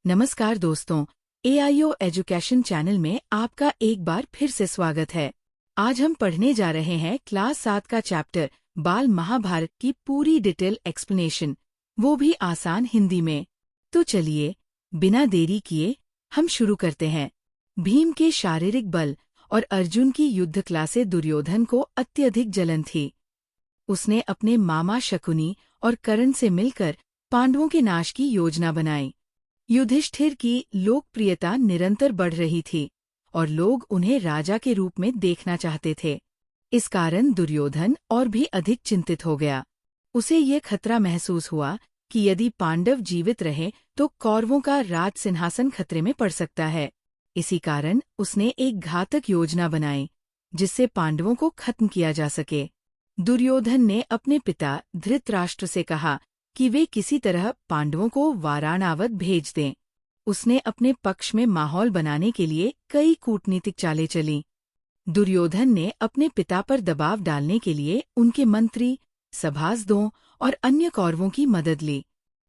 नमस्कार दोस्तों, AIO education channel में आपका एक बार फिर से स्वागत है। आज हम पढ़ने जा रहे हैं क्लास 7 का चैप्टर बाल महाभारत की पूरी डिटेल एक्सप्लेनेशन, वो भी आसान हिंदी में। तो चलिए बिना देरी किए हम शुरू करते हैं। भीम के शारीरिक बल और अर्जुन की युद्ध कला से दुर्योधन को अत्यधिक जलन थी। उसने अपने मामा शकुनी और कर्ण से मिलकर पांडवों के नाश की योजना बनाई। युधिष्ठिर की लोकप्रियता निरंतर बढ़ रही थी और लोग उन्हें राजा के रूप में देखना चाहते थे। इस कारण दुर्योधन और भी अधिक चिंतित हो गया। उसे ये खतरा महसूस हुआ कि यदि पांडव जीवित रहे तो कौरवों का राज सिंहासन खतरे में पड़ सकता है। इसी कारण उसने एक घातक योजना बनाई जिससे पांडवों को खत्म किया जा सके। दुर्योधन ने अपने पिता धृतराष्ट्र से कहा कि वे किसी तरह पांडवों को वाराणावत भेज दें। उसने अपने पक्ष में माहौल बनाने के लिए कई कूटनीतिक चालें चलीं। दुर्योधन ने अपने पिता पर दबाव डालने के लिए उनके मंत्री, सभासदों और अन्य कौरवों की मदद ली।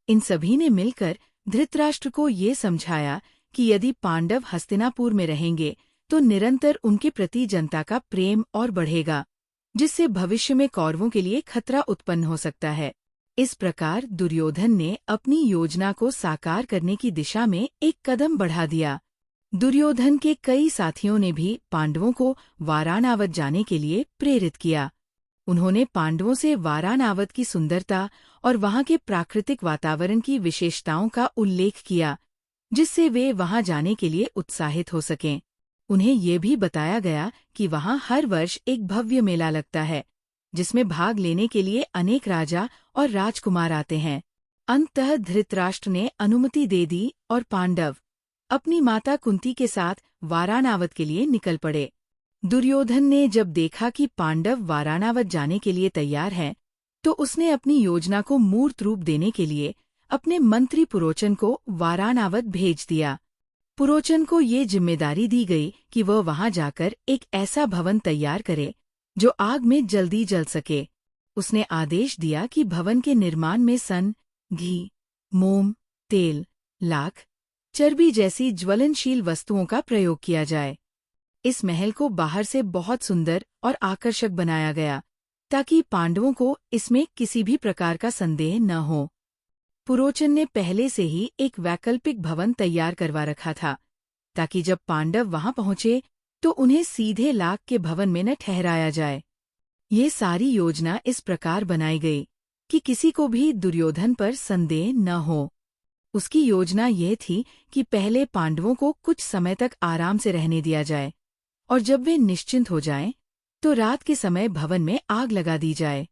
इन सभी ने मिलकर धृतराष्ट्र को ये समझाया कि यदि पांडव हस्तिनापुर में रहेंगे तो निरंतर उनके प्रति जनता का प्रेम और बढ़ेगा, जिससे भविष्य में कौरवों के लिए खतरा उत्पन्न हो सकता है। इस प्रकार दुर्योधन ने अपनी योजना को साकार करने की दिशा में एक कदम बढ़ा दिया। दुर्योधन के कई साथियों ने भी पांडवों को वाराणावत जाने के लिए प्रेरित किया। उन्होंने पांडवों से वाराणावत की सुंदरता और वहां के प्राकृतिक वातावरण की विशेषताओं का उल्लेख किया, जिससे वे वहां जाने के लिए उत्साहित हो सकें। उन्हें ये भी बताया गया कि वहां हर वर्ष एक भव्य मेला लगता है, जिसमें भाग लेने के लिए अनेक राजा और राजकुमार आते हैं। अंततः धृतराष्ट्र ने अनुमति दे दी और पांडव अपनी माता कुंती के साथ वाराणावत के लिए निकल पड़े। दुर्योधन ने जब देखा कि पांडव वाराणावत जाने के लिए तैयार हैं, तो उसने अपनी योजना को मूर्त रूप देने के लिए अपने मंत्री पुरोचन को वाराणावत भेज दिया। पुरोचन को ये जिम्मेदारी दी गई कि वह वहां जाकर एक ऐसा भवन तैयार करे जो आग में जल्दी जल सके। उसने आदेश दिया कि भवन के निर्माण में सन, घी, मोम, तेल, लाख, चर्बी जैसी ज्वलनशील वस्तुओं का प्रयोग किया जाए। इस महल को बाहर से बहुत सुंदर और आकर्षक बनाया गया ताकि पांडवों को इसमें किसी भी प्रकार का संदेह न हो। पुरोचन ने पहले से ही एक वैकल्पिक भवन तैयार करवा रखा था ताकि जब पांडव वहां पहुंचे तो उन्हें सीधे लाख के भवन में न ठहराया जाए। ये सारी योजना इस प्रकार बनाई गई कि किसी को भी दुर्योधन पर संदेह न हो। उसकी योजना यह थी कि पहले पांडवों को कुछ समय तक आराम से रहने दिया जाए और जब वे निश्चिंत हो जाएं, तो रात के समय भवन में आग लगा दी जाए।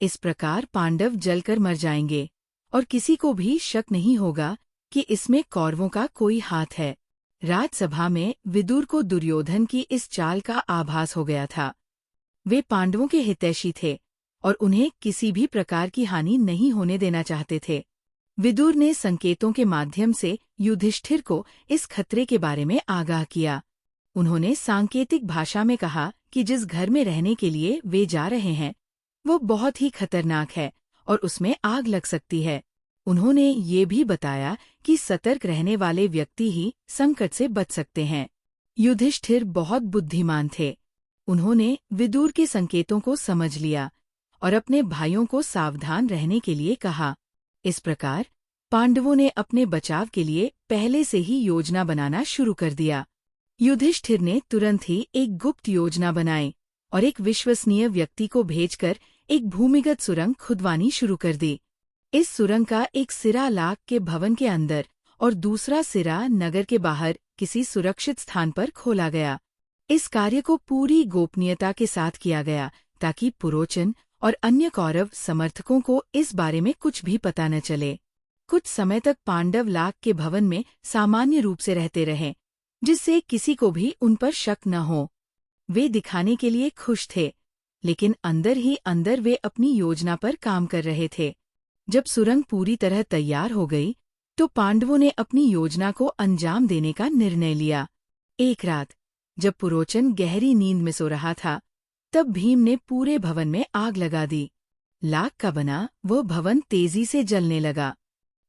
इस प्रकार पांडव जलकर मर जाएंगे और किसी को भी शक नहीं होगा कि इसमें कौरवों का कोई हाथ है। राजसभा में विदुर को दुर्योधन की इस चाल का आभास हो गया था। वे पांडवों के हितैषी थे और उन्हें किसी भी प्रकार की हानि नहीं होने देना चाहते थे। विदुर ने संकेतों के माध्यम से युधिष्ठिर को इस खतरे के बारे में आगाह किया। उन्होंने सांकेतिक भाषा में कहा कि जिस घर में रहने के लिए वे जा रहे हैं वो बहुत ही खतरनाक है और उसमें आग लग सकती है। उन्होंने ये भी बताया कि सतर्क रहने वाले व्यक्ति ही संकट से बच सकते हैं। युधिष्ठिर बहुत बुद्धिमान थे। उन्होंने विदुर के संकेतों को समझ लिया और अपने भाइयों को सावधान रहने के लिए कहा। इस प्रकार पांडवों ने अपने बचाव के लिए पहले से ही योजना बनाना शुरू कर दिया। युधिष्ठिर ने तुरंत ही एक गुप्त योजना बनाई और एक विश्वसनीय व्यक्ति को भेजकर एक भूमिगत सुरंग खुदवानी शुरू कर दी। इस सुरंग का एक सिरा लाख के भवन के अंदर और दूसरा सिरा नगर के बाहर किसी सुरक्षित स्थान पर खोला गया। इस कार्य को पूरी गोपनीयता के साथ किया गया ताकि पुरोचन और अन्य कौरव समर्थकों को इस बारे में कुछ भी पता न चले। कुछ समय तक पांडव लाख के भवन में सामान्य रूप से रहते रहे, जिससे किसी को भी उन पर शक न हो। वे दिखाने के लिए खुश थे, लेकिन अंदर ही अंदर वे अपनी योजना पर काम कर रहे थे। जब सुरंग पूरी तरह तैयार हो गई तो पांडवों ने अपनी योजना को अंजाम देने का निर्णय लिया। एक रात जब पुरोचन गहरी नींद में सो रहा था, तब भीम ने पूरे भवन में आग लगा दी। लाख का बना वो भवन तेजी से जलने लगा।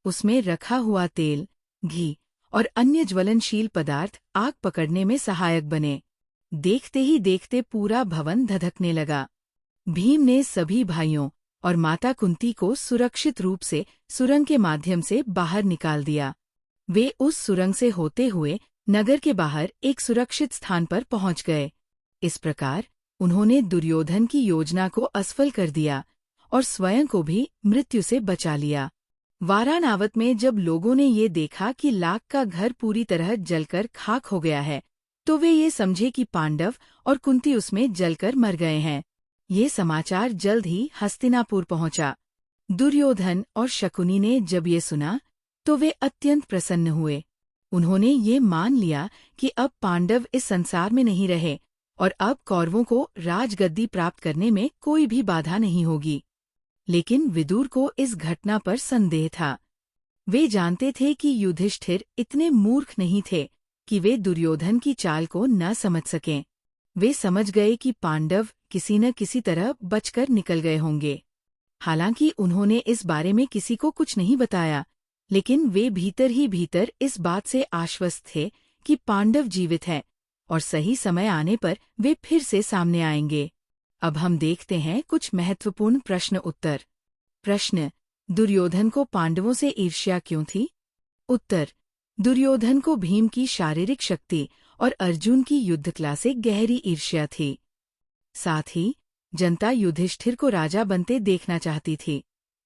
उसमें रखा हुआ तेल, घी और अन्य ज्वलनशील पदार्थ आग पकड़ने में सहायक बने। देखते ही देखते पूरा भवन धधकने लगा। भीम ने सभी भाइयों और माता कुंती को सुरक्षित रूप से सुरंग के माध्यम से बाहर निकाल दिया। वे उस सुरंग से होते हुए नगर के बाहर एक सुरक्षित स्थान पर पहुंच गए। इस प्रकार उन्होंने दुर्योधन की योजना को असफल कर दिया और स्वयं को भी मृत्यु से बचा लिया। वारानावत में जब लोगों ने ये देखा कि लाख का घर पूरी तरह जलकर खाक हो गया है, तो वे ये समझे कि पांडव और कुंती उसमें जलकर मर गए हैं। ये समाचार जल्द ही हस्तिनापुर पहुंचा। दुर्योधन और शकुनी ने जब ये सुना तो वे अत्यंत प्रसन्न हुए। उन्होंने ये मान लिया कि अब पांडव इस संसार में नहीं रहे और अब कौरवों को राजगद्दी प्राप्त करने में कोई भी बाधा नहीं होगी। लेकिन विदुर को इस घटना पर संदेह था। वे जानते थे कि युधिष्ठिर इतने मूर्ख नहीं थे कि वे दुर्योधन की चाल को न समझ सकें। वे समझ गए कि पांडव किसी न किसी तरह बचकर निकल गए होंगे। हालांकि उन्होंने इस बारे में किसी को कुछ नहीं बताया, लेकिन वे भीतर ही भीतर इस बात से आश्वस्त थे कि पांडव जीवित हैं और सही समय आने पर वे फिर से सामने आएंगे। अब हम देखते हैं कुछ महत्वपूर्ण प्रश्न उत्तर। प्रश्न: दुर्योधन को पांडवों से ईर्ष्या क्यों थी? उत्तर: दुर्योधन को भीम की शारीरिक शक्ति और अर्जुन की युद्धकला से गहरी ईर्ष्या थी। साथ ही जनता युधिष्ठिर को राजा बनते देखना चाहती थी,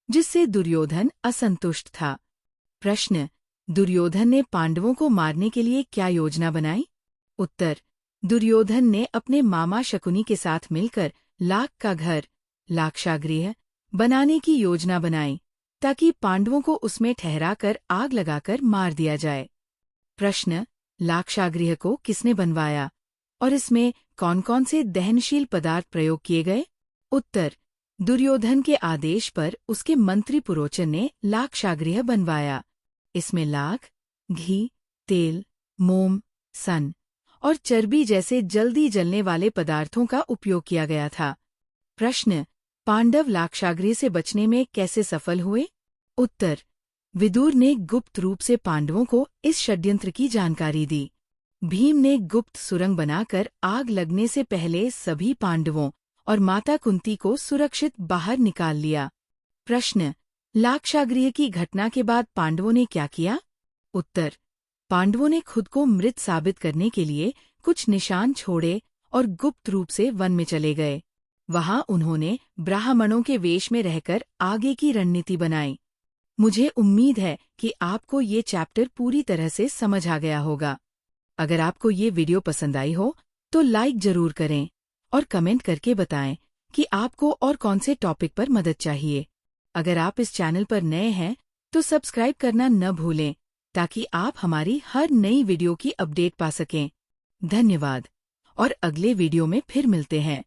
जिससे दुर्योधन असंतुष्ट था। प्रश्न: दुर्योधन ने पांडवों को मारने के लिए क्या योजना बनाई? उत्तर: दुर्योधन ने अपने मामा शकुनी के साथ मिलकर लाख का घर, लाक्षागृह बनाने की योजना बनाई, ताकि पांडवों को उसमें ठहराकर आग लगाकर मार दिया जाए। प्रश्न: लाक्षागृह को किसने बनवाया और इसमें कौन कौन से दहनशील पदार्थ प्रयोग किए गए? उत्तर: दुर्योधन के आदेश पर उसके मंत्री पुरोचन ने लाक्षागृह बनवाया। इसमें लाख, घी, तेल, मोम, सन और चर्बी जैसे जल्दी जलने वाले पदार्थों का उपयोग किया गया था। प्रश्न: पांडव लाक्षागृह से बचने में कैसे सफल हुए? उत्तर: विदुर ने गुप्त रूप से पांडवों को इस षड्यंत्र की जानकारी दी। भीम ने गुप्त सुरंग बनाकर आग लगने से पहले सभी पांडवों और माता कुंती को सुरक्षित बाहर निकाल लिया। प्रश्न: लाक्षागृह की घटना के बाद पांडवों ने क्या किया? उत्तर: पांडवों ने खुद को मृत साबित करने के लिए कुछ निशान छोड़े और गुप्त रूप से वन में चले गए। वहां उन्होंने ब्राह्मणों के वेश में रहकर आगे की रणनीति बनाई। मुझे उम्मीद है कि आपको ये चैप्टर पूरी तरह से समझ आ गया होगा। अगर आपको ये वीडियो पसंद आई हो तो लाइक जरूर करें और कमेंट करके बताएं कि आपको और कौन से टॉपिक पर मदद चाहिए। अगर आप इस चैनल पर नए हैं तो सब्सक्राइब करना न भूलें, ताकि आप हमारी हर नई वीडियो की अपडेट पा सकें। धन्यवाद और अगले वीडियो में फिर मिलते हैं।